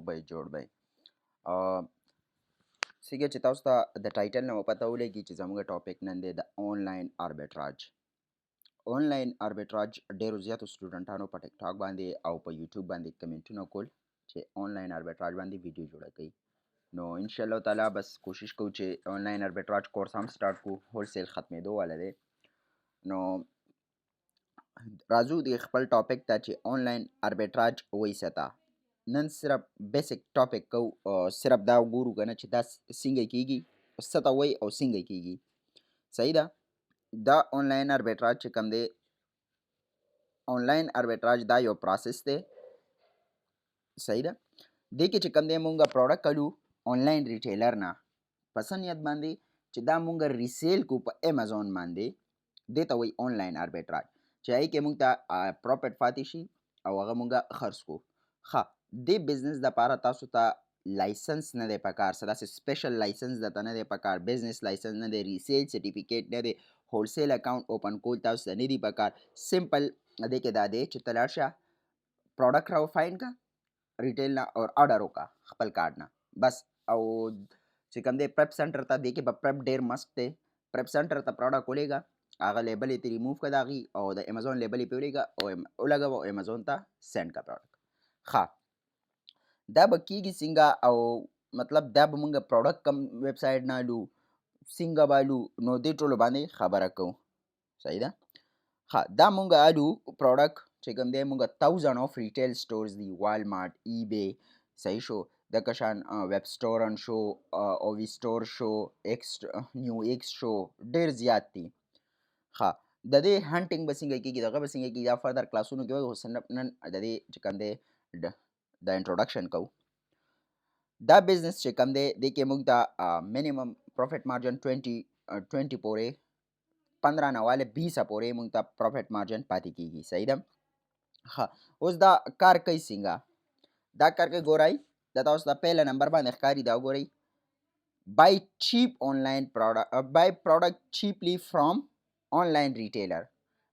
به جوړ دی. څنګه چې تاسو ته د ټایټل نه پته ولګي چې زموږ ټاپک نن دی د آنلاین آربیټراج. آنلاین آربیټراج ډېرو زیاتو سټوډنټانو په ټیک ټاک باندې او په یوټیوب باندې کمنټونه کول چې آنلاین آربیټراج باندې ویډیو جوړه کړئ. نو ان شاء الله تعالی بس کوشش کوو چې آنلاین آربیټراج کورس هم سٹارټ کو، هول سیل ختمېدو والا دی. نو راځو د خپل ټاپک ته چې آنلاین آربیټراج وایي څه ته. نن صرف بیسک ټاپک کو، صرف دا وګورو کنه چې دا څنګه کیږي، څه ته وایي او څنګه کیږي. صحیح ده. دا آنلاین آربیټراج چې کوم دی، آنلاین آربیټراج دا یو پروسس دی. صحیح ده. دې کې چې کوم دی مونږ پروډکټ کلو آنلاین ریټیلر نه په څه نیت باندې چې دا مونږ ریسیل کو په امازون باندې، دې ته وایي آنلاین آربیټراج، چې هغې کې مونږ ته پروفیټ پاتې شي او هغه مونږ خرڅ کو. ښه، دې بزنس دپاره تاسو ته لایسنس نه دی پکار، څه داسې سپیشل لایسنس درته نه دی پکار، بزنس لایسنس نه دی، ریسیل سرټیفیکیټ نه دی، هول سیل اکاونټ اوپن کول تاسو ته نه دی پکار. سمپل دې کې دا دی چې ته لاړ شه، پروډکټ راو فایند کا ریټیل نه اور آرډر وکړه خپل کارډ نه بس. او چې کوم دی پرپ سنټر ته، دې کې به پرپ ډېر مست دی. پرپ سنټر ته پروډکټ ولېږه، هغه لیبل یې ترې ریموو کړه د هغې او د امازون لیبل یې پرې ولېږه او ولګوه او امازون ته سینډ کړه پروډکټ. ښه، دا به کېږي څنګه او مطلب دا به مونږ پروډکټ کم ویب سایټ نه الو، څنګه به الو، نو دې ټولو باندې خبره کوو. صحیح ده. ښه، دا مونږ الو پروډکټ چې کوم دی مونږ 1000 آف ریټیل سټورز دي، والمارټ، ای بی، صحیح شو، دغه شان ویب سټورن شو، او وی سټور شو، ایکس نیو ایکس شو، ډېر زیات دي. ښه، د دې هنټینګ به څنګه کېږي، دغه به څنګه کېږي، دا فردر کلاسونو کې وایي، خو نن د دې چې کوم دی د انټروډکشن کوو. دا بزنس چې کوم دی دې کې موږ ته منیمم پروفیټ مارجن 20 پورې 15 نه واله 20 پورې موږ ته پروفیټ مارجن پاتې کېږي. صحیح ده. ښه، اوس دا کار کوي څنګه؟ دا کار کوي، ګورئ دا تاسو ته پهله نمبر باندې ښکاري، دا وګورئ. buy cheap online product buy product cheaply from online retailer.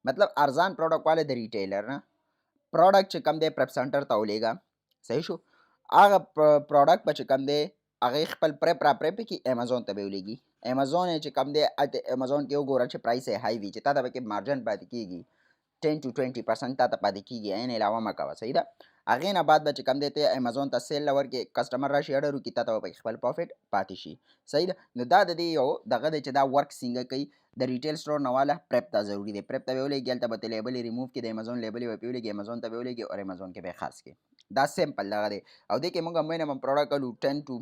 مطلب ارزان پروډکټ والا د ریټیلر نه پروډکټ چې کوم دی پرپ سنټر ته ولېږه. صحیح شو. هغه پروډکټ به چې کوم دی هغې خپل پرپ را پرپ کړي، امازون ته به یې ولېږي. امازون یې چې کوم دی امازون کې وګوره چې پرایس یې های وي، چې تا ته پکې مارجن پاتې کېږي 10 to 20% تا ته پاتې کېږي، عین علاوه مه کوه. صحیح ده. هغې نه بعد به چې کوم دی ته امازون ته سیل له ورکړې، کسټمر راشي اډر وکړي، تا ته به پکې خپل پروفیټ پاتې شي. صحیح ده. نو دا د دې یو دغه دی چې دا ورک څنګه کوي. د ریټیل سټور نه واله پرپ ته ضروري دی، پرپ ته به یې ولېږي، هلته به ته لیبل یې ریموو کړي، د امازون لیبل یې به پرې ولېږي، امازون ته به یې ولېږي او امازون کې به یې خرڅ کړي. دا سمپل دغه دی. او دې کې موږ منیمم پروډکټ الو 10 to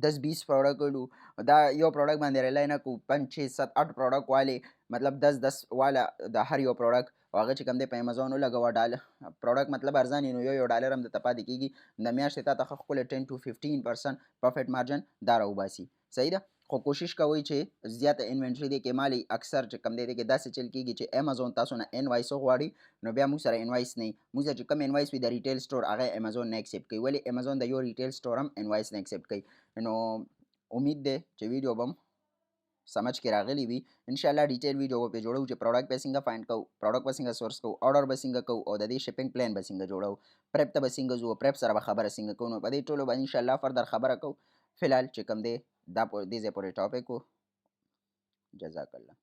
10-20 پروډکټ الو. دا یو پروډکټ باندې ریلای نه کوو، 5 6 7 8 پروډکټ والې، مطلب 10 واله د هر یو پروډکټ، او هغه چې کوم دی په امازون ولګوه ډالر پروډکټ، مطلب ارزان نو یو ډالر هم درته پاتې کېږي. د میاشتې تا ته ښه ښکلی 10 to 15% پروفیټ مارجن دا راوباسي. صحیح ده. خو کوشش کوئ چې زیاته انوینټري دی کې مالي، اکثر چې کوم دی دی کې داسې چل کېږي چې امازون تاسو نه انوایس وغواړي، نو بیا موږ سره انوایس نه وي. موږ سره چې کوم انوایس وي د ریټیل سټور هغه امازون نه ایکسپټ کوي. ولې؟ امازون د یو ریټیل سټور هم انوایس نه ایکسپټ کوي. نو امید دی چې ویډیو به سمجھ کې راغلی وي. انشاءالله ډیټیل ویډیو به پرې جوړو چې پروډکټ به څنګه فایند کوو، پروډکټ به څنګه سورس کوو، آرډر به څنګه کوو، او د دې شپینګ پلان به څنګه جوړو، پرپ ته به څنګه ځو، پرپ سره به خبره څنګه کوو. نو په دې ټولو باندې انشاءالله فردر خبره کوو. فی الحال چې کوم دی دا دې ځای پورې ټاپک و. جزاک الله.